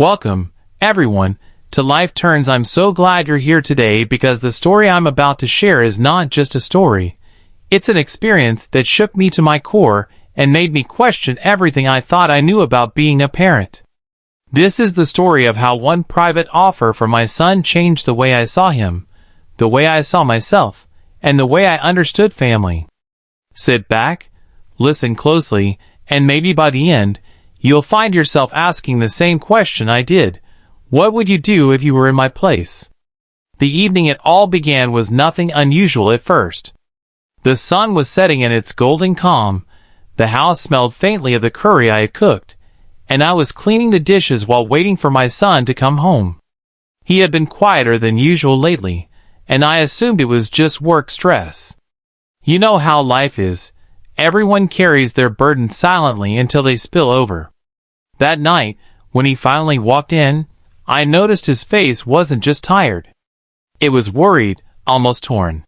Welcome, everyone, to Life Turns. I'm so glad you're here today because the story I'm about to share is not just a story. It's an experience that shook me to my core and made me question everything I thought I knew about being a parent. This is the story of how one private offer for my son changed the way I saw him, the way I saw myself, and the way I understood family. Sit back, listen closely, and maybe by the end, you'll find yourself asking the same question I did. What would you do if you were in my place? The evening it all began was nothing unusual at first. The sun was setting in its golden calm, the house smelled faintly of the curry I had cooked, and I was cleaning the dishes while waiting for my son to come home. He had been quieter than usual lately, and I assumed it was just work stress. You know how life is. Everyone carries their burden silently until they spill over. That night, when he finally walked in, I noticed his face wasn't just tired. It was worried, almost torn.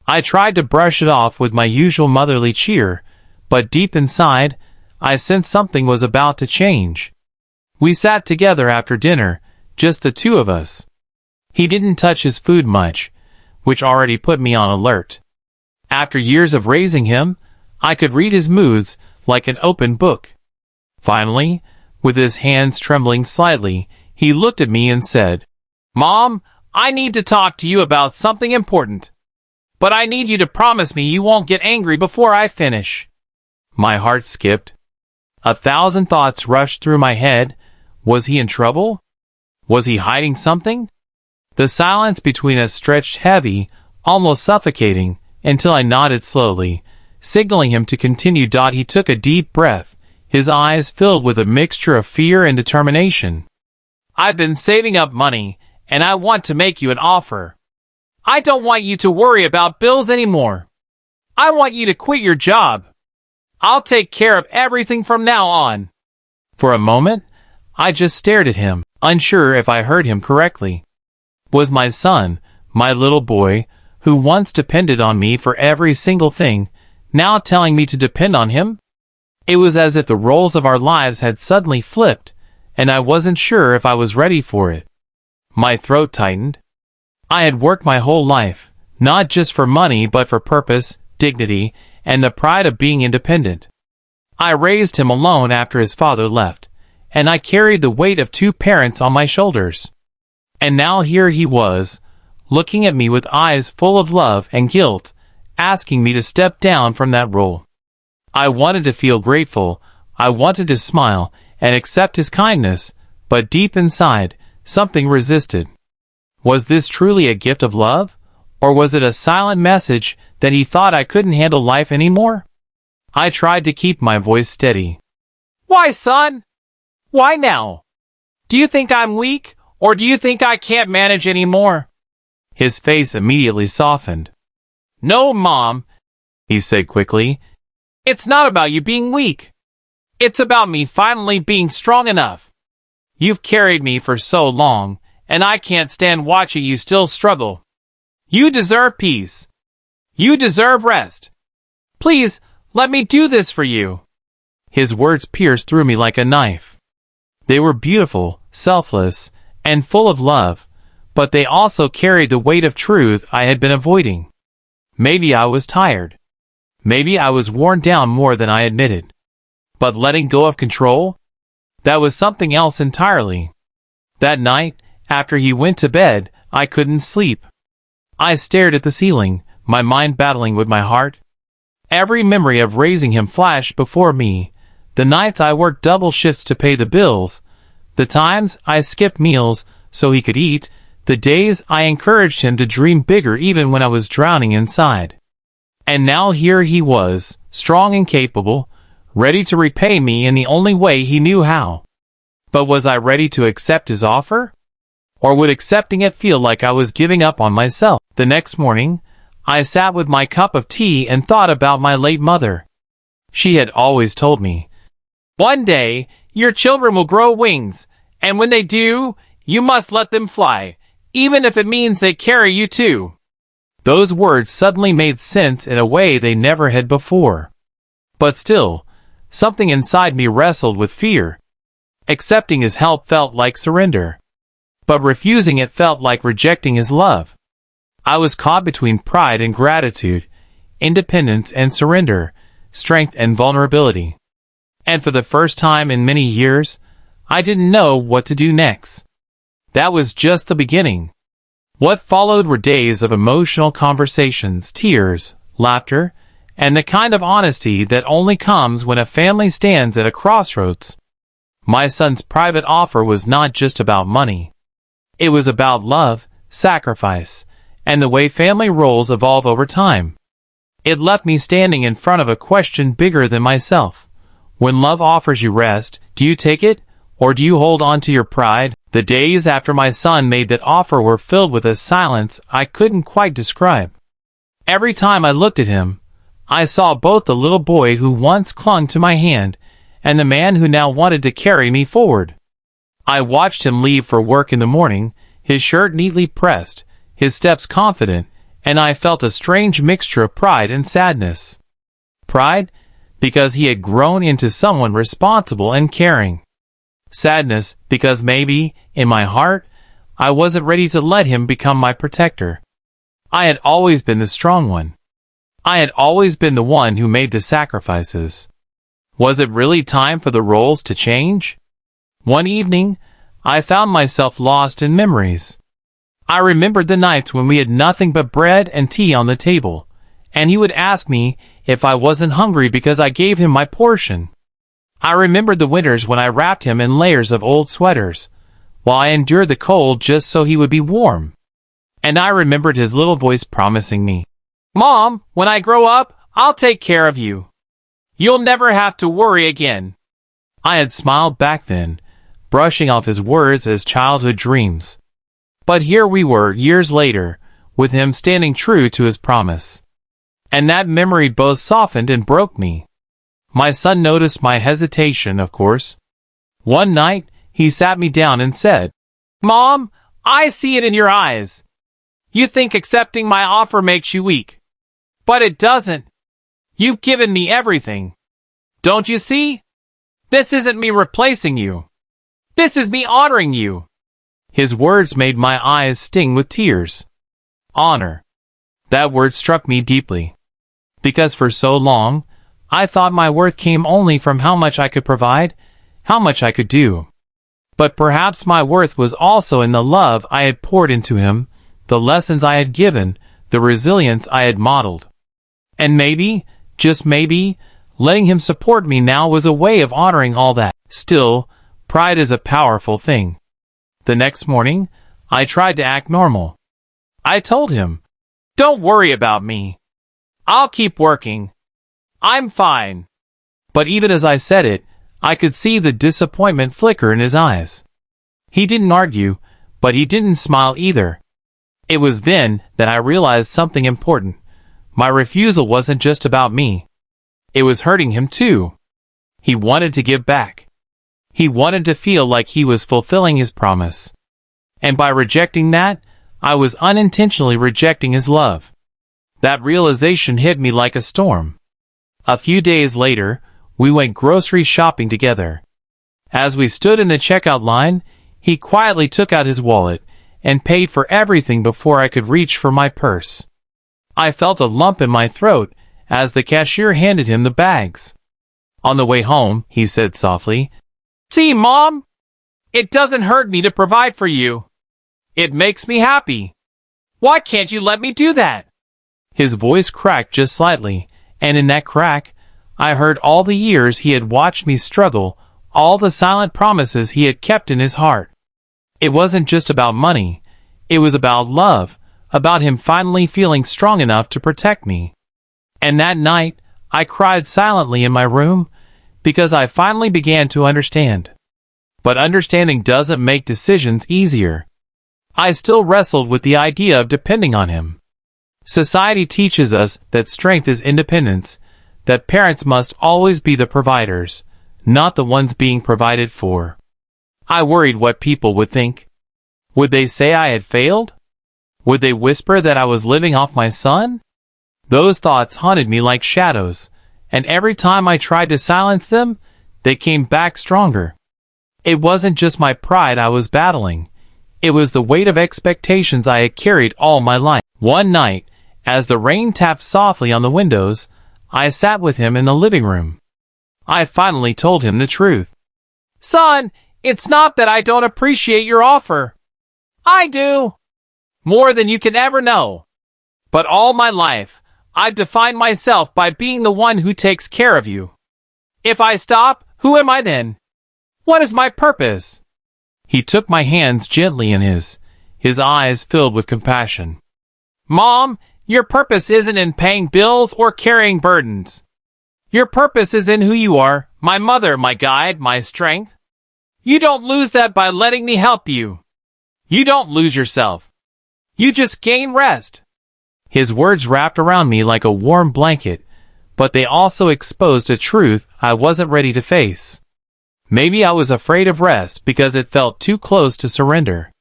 I tried to brush it off with my usual motherly cheer, but deep inside, I sensed something was about to change. We sat together after dinner, just the two of us. He didn't touch his food much, which already put me on alert. After years of raising him, I could read his moods like an open book. Finally, with his hands trembling slightly, he looked at me and said, "Mom, I need to talk to you about something important. But I need you to promise me you won't get angry before I finish." My heart skipped. 1,000 thoughts rushed through my head. Was he in trouble? Was he hiding something? The silence between us stretched heavy, almost suffocating, until I nodded slowly, signaling him to continue. He took a deep breath, his eyes filled with a mixture of fear and determination. "I've been saving up money, and I want to make you an offer. I don't want you to worry about bills anymore. I want you to quit your job. I'll take care of everything from now on." For a moment, I just stared at him, unsure if I heard him correctly. Was my son, my little boy, who once depended on me for every single thing, now telling me to depend on him? It was as if the roles of our lives had suddenly flipped, and I wasn't sure if I was ready for it. My throat tightened. I had worked my whole life, not just for money but for purpose, dignity, and the pride of being independent. I raised him alone after his father left, and I carried the weight of two parents on my shoulders. And now here he was, looking at me with eyes full of love and guilt, asking me to step down from that role. I wanted to feel grateful, I wanted to smile and accept his kindness, but deep inside, something resisted. Was this truly a gift of love, or was it a silent message that he thought I couldn't handle life anymore? I tried to keep my voice steady. "Why, son? Why now? Do you think I'm weak, or do you think I can't manage anymore?" His face immediately softened. "No, Mom," he said quickly. "It's not about you being weak. It's about me finally being strong enough. You've carried me for so long, and I can't stand watching you still struggle. You deserve peace. You deserve rest. Please, let me do this for you." His words pierced through me like a knife. They were beautiful, selfless, and full of love, but they also carried the weight of truth I had been avoiding. Maybe I was tired. Maybe I was worn down more than I admitted. But letting go of control? That was something else entirely. That night, after he went to bed, I couldn't sleep. I stared at the ceiling, my mind battling with my heart. Every memory of raising him flashed before me. The nights I worked double shifts to pay the bills, the times I skipped meals so he could eat, the days I encouraged him to dream bigger even when I was drowning inside. And now here he was, strong and capable, ready to repay me in the only way he knew how. But was I ready to accept his offer? Or would accepting it feel like I was giving up on myself? The next morning, I sat with my cup of tea and thought about my late mother. She had always told me, "One day, your children will grow wings, and when they do, you must let them fly, even if it means they carry you too." Those words suddenly made sense in a way they never had before. But still, something inside me wrestled with fear. Accepting his help felt like surrender, but refusing it felt like rejecting his love. I was caught between pride and gratitude, independence and surrender, strength and vulnerability. And for the first time in many years, I didn't know what to do next. That was just the beginning. What followed were days of emotional conversations, tears, laughter, and the kind of honesty that only comes when a family stands at a crossroads. My son's private offer was not just about money. It was about love, sacrifice, and the way family roles evolve over time. It left me standing in front of a question bigger than myself. When love offers you rest, do you take it, or do you hold on to your pride? The days after my son made that offer were filled with a silence I couldn't quite describe. Every time I looked at him, I saw both the little boy who once clung to my hand and the man who now wanted to carry me forward. I watched him leave for work in the morning, his shirt neatly pressed, his steps confident, and I felt a strange mixture of pride and sadness. Pride, because he had grown into someone responsible and caring. Sadness, because maybe, in my heart, I wasn't ready to let him become my protector. I had always been the strong one. I had always been the one who made the sacrifices. Was it really time for the roles to change? One evening, I found myself lost in memories. I remembered the nights when we had nothing but bread and tea on the table, and he would ask me if I wasn't hungry because I gave him my portion. I remembered the winters when I wrapped him in layers of old sweaters, while I endured the cold just so he would be warm. And I remembered his little voice promising me, "Mom, when I grow up, I'll take care of you. You'll never have to worry again." I had smiled back then, brushing off his words as childhood dreams. But here we were, years later, with him standing true to his promise. And that memory both softened and broke me. My son noticed my hesitation, of course. One night, he sat me down and said, "Mom, I see it in your eyes. You think accepting my offer makes you weak. But it doesn't. You've given me everything. Don't you see? This isn't me replacing you. This is me honoring you." His words made my eyes sting with tears. Honor. That word struck me deeply. Because for so long, I thought my worth came only from how much I could provide, how much I could do. But perhaps my worth was also in the love I had poured into him, the lessons I had given, the resilience I had modeled. And maybe, just maybe, letting him support me now was a way of honoring all that. Still, pride is a powerful thing. The next morning, I tried to act normal. I told him, "Don't worry about me. I'll keep working. I'm fine." But even as I said it, I could see the disappointment flicker in his eyes. He didn't argue, but he didn't smile either. It was then that I realized something important. My refusal wasn't just about me. It was hurting him too. He wanted to give back. He wanted to feel like he was fulfilling his promise. And by rejecting that, I was unintentionally rejecting his love. That realization hit me like a storm. A few days later, we went grocery shopping together. As we stood in the checkout line, he quietly took out his wallet and paid for everything before I could reach for my purse. I felt a lump in my throat as the cashier handed him the bags. On the way home, he said softly, "See, Mom, it doesn't hurt me to provide for you. It makes me happy. Why can't you let me do that?" His voice cracked just slightly, and in that crack, I heard all the years he had watched me struggle, all the silent promises he had kept in his heart. It wasn't just about money. It was about love, about him finally feeling strong enough to protect me. And that night, I cried silently in my room, because I finally began to understand. But understanding doesn't make decisions easier. I still wrestled with the idea of depending on him. Society teaches us that strength is independence, that parents must always be the providers, not the ones being provided for. I worried what people would think. Would they say I had failed? Would they whisper that I was living off my son? Those thoughts haunted me like shadows, and every time I tried to silence them, they came back stronger. It wasn't just my pride I was battling. It was the weight of expectations I had carried all my life. One night, as the rain tapped softly on the windows, I sat with him in the living room. I finally told him the truth. "Son, it's not that I don't appreciate your offer. I do. More than you can ever know. But all my life, I've defined myself by being the one who takes care of you. If I stop, who am I then? What is my purpose?" He took my hands gently in his eyes filled with compassion. "Mom, your purpose isn't in paying bills or carrying burdens. Your purpose is in who you are, my mother, my guide, my strength. You don't lose that by letting me help you. You don't lose yourself. You just gain rest." His words wrapped around me like a warm blanket, but they also exposed a truth I wasn't ready to face. Maybe I was afraid of rest because it felt too close to surrender.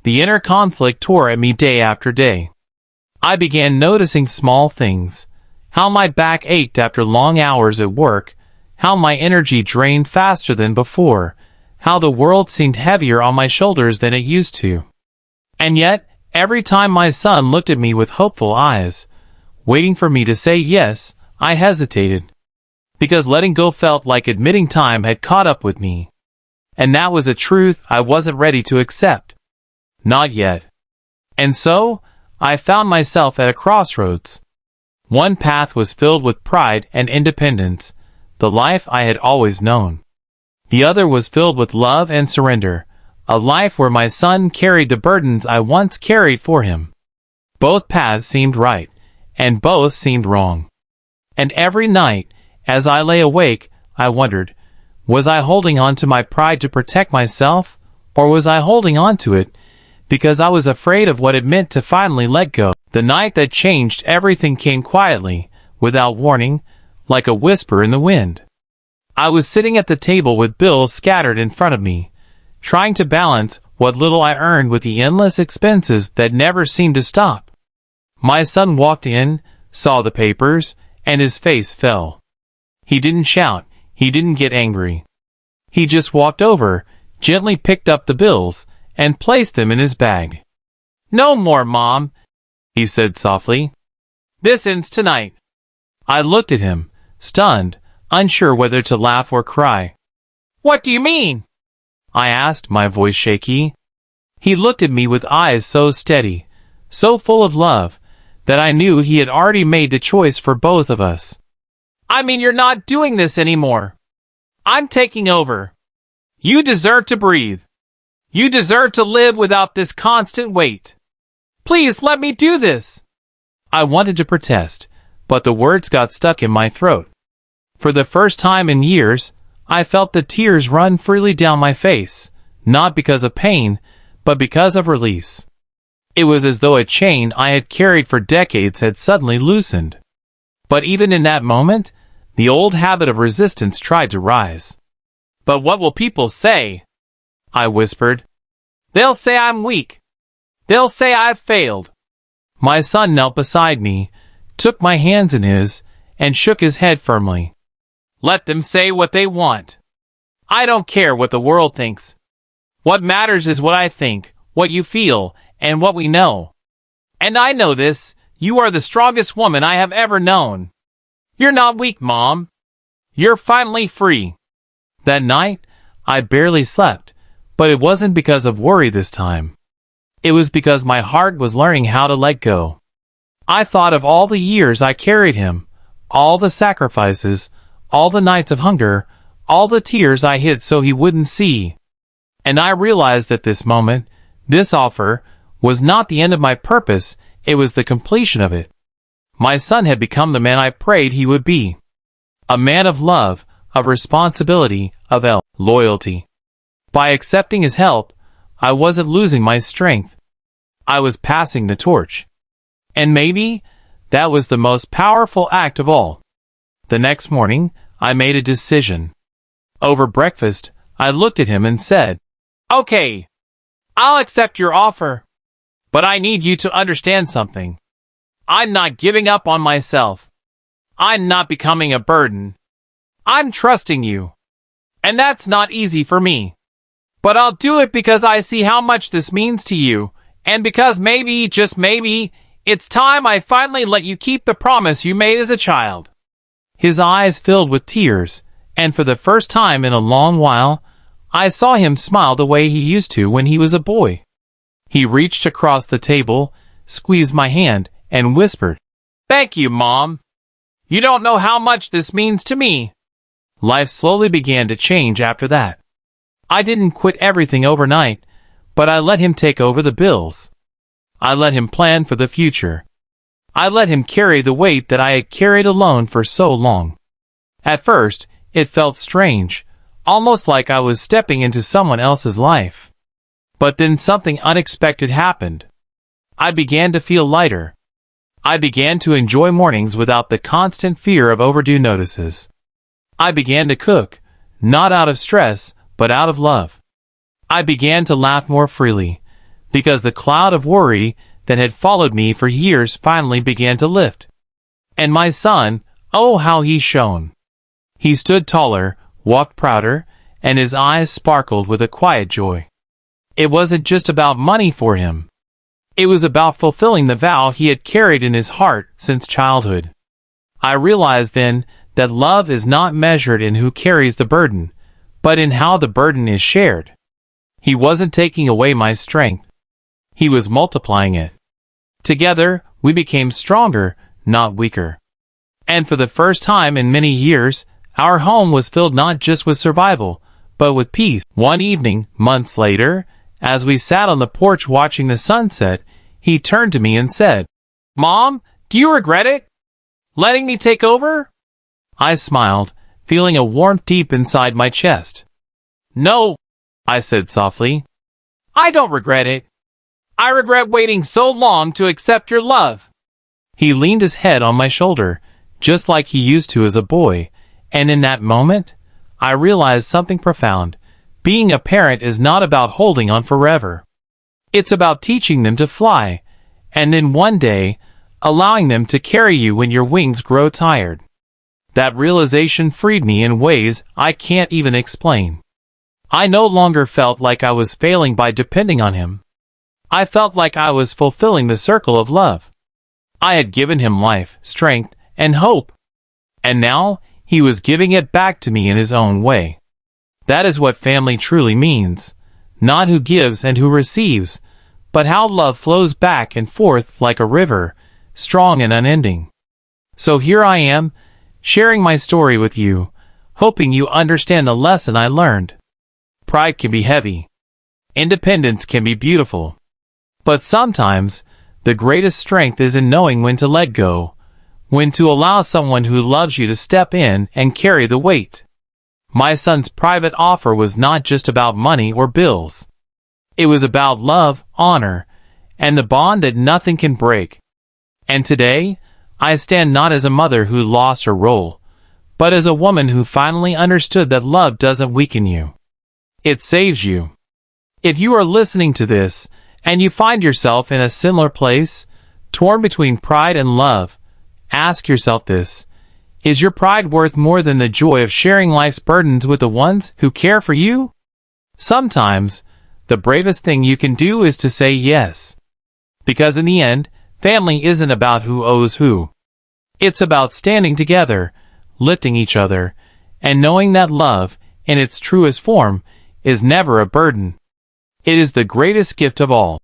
The inner conflict tore at me day after day. I began noticing small things. How my back ached after long hours at work, how my energy drained faster than before, how the world seemed heavier on my shoulders than it used to. And yet, every time my son looked at me with hopeful eyes, waiting for me to say yes, I hesitated. Because letting go felt like admitting time had caught up with me. And that was a truth I wasn't ready to accept. Not yet. And so, I found myself at a crossroads. One path was filled with pride and independence, the life I had always known. The other was filled with love and surrender, a life where my son carried the burdens I once carried for him. Both paths seemed right, and both seemed wrong. And every night, as I lay awake, I wondered, was I holding on to my pride to protect myself, or was I holding on to it because I was afraid of what it meant to finally let go? The night that changed everything came quietly, without warning, like a whisper in the wind. I was sitting at the table with bills scattered in front of me, trying to balance what little I earned with the endless expenses that never seemed to stop. My son walked in, saw the papers, and his face fell. He didn't shout, he didn't get angry. He just walked over, gently picked up the bills, and placed them in his bag. "No more, Mom," he said softly. "This ends tonight." I looked at him, stunned, unsure whether to laugh or cry. "What do you mean?" I asked, my voice shaky. He looked at me with eyes so steady, so full of love, that I knew he had already made the choice for both of us. "I mean, you're not doing this anymore. I'm taking over. You deserve to breathe. You deserve to live without this constant weight. Please let me do this." I wanted to protest, but the words got stuck in my throat. For the first time in years, I felt the tears run freely down my face, not because of pain, but because of release. It was as though a chain I had carried for decades had suddenly loosened. But even in that moment, the old habit of resistance tried to rise. "But what will people say?" I whispered. "They'll say I'm weak. They'll say I've failed." My son knelt beside me, took my hands in his, and shook his head firmly. "Let them say what they want. I don't care what the world thinks. What matters is what I think, what you feel, and what we know. And I know this, you are the strongest woman I have ever known. You're not weak, Mom. You're finally free." That night, I barely slept, but it wasn't because of worry this time. It was because my heart was learning how to let go. I thought of all the years I carried him, all the sacrifices, all the nights of hunger, all the tears I hid so he wouldn't see. And I realized that this moment, this offer, was not the end of my purpose, it was the completion of it. My son had become the man I prayed he would be. A man of love, of responsibility, of loyalty. By accepting his help, I wasn't losing my strength. I was passing the torch. And maybe that was the most powerful act of all. The next morning, I made a decision. Over breakfast, I looked at him and said, "Okay, I'll accept your offer. But I need you to understand something. I'm not giving up on myself. I'm not becoming a burden. I'm trusting you. And that's not easy for me. But I'll do it because I see how much this means to you, and because maybe, just maybe, it's time I finally let you keep the promise you made as a child." His eyes filled with tears, and for the first time in a long while, I saw him smile the way he used to when he was a boy. He reached across the table, squeezed my hand, and whispered, "Thank you, Mom. You don't know how much this means to me." Life slowly began to change after that. I didn't quit everything overnight, but I let him take over the bills. I let him plan for the future. I let him carry the weight that I had carried alone for so long. At first, it felt strange, almost like I was stepping into someone else's life. But then something unexpected happened. I began to feel lighter. I began to enjoy mornings without the constant fear of overdue notices. I began to cook, not out of stress, but out of love. I began to laugh more freely, because the cloud of worry that had followed me for years finally began to lift. And my son, oh how he shone! He stood taller, walked prouder, and his eyes sparkled with a quiet joy. It wasn't just about money for him. It was about fulfilling the vow he had carried in his heart since childhood. I realized then that love is not measured in who carries the burden, but in how the burden is shared. He wasn't taking away my strength. He was multiplying it. Together, we became stronger, not weaker. And for the first time in many years, our home was filled not just with survival, but with peace. One evening, months later, as we sat on the porch watching the sunset, he turned to me and said, "Mom, do you regret it? Letting me take over?" I smiled, feeling a warmth deep inside my chest. "No," I said softly. "I don't regret it. I regret waiting so long to accept your love." He leaned his head on my shoulder, just like he used to as a boy, and in that moment, I realized something profound. Being a parent is not about holding on forever. It's about teaching them to fly, and then one day, allowing them to carry you when your wings grow tired. That realization freed me in ways I can't even explain. I no longer felt like I was failing by depending on him. I felt like I was fulfilling the circle of love. I had given him life, strength, and hope. And now, he was giving it back to me in his own way. That is what family truly means. Not who gives and who receives, but how love flows back and forth like a river, strong and unending. So here I am, sharing my story with you, hoping you understand the lesson I learned. Pride can be heavy. Independence can be beautiful. But sometimes, the greatest strength is in knowing when to let go, when to allow someone who loves you to step in and carry the weight. My son's private offer was not just about money or bills. It was about love, honor, and the bond that nothing can break. And today, I stand not as a mother who lost her role, but as a woman who finally understood that love doesn't weaken you. It saves you. If you are listening to this, and you find yourself in a similar place, torn between pride and love, ask yourself this: is your pride worth more than the joy of sharing life's burdens with the ones who care for you? Sometimes, the bravest thing you can do is to say yes. Because in the end, family isn't about who owes who. It's about standing together, lifting each other, and knowing that love, in its truest form, is never a burden. It is the greatest gift of all.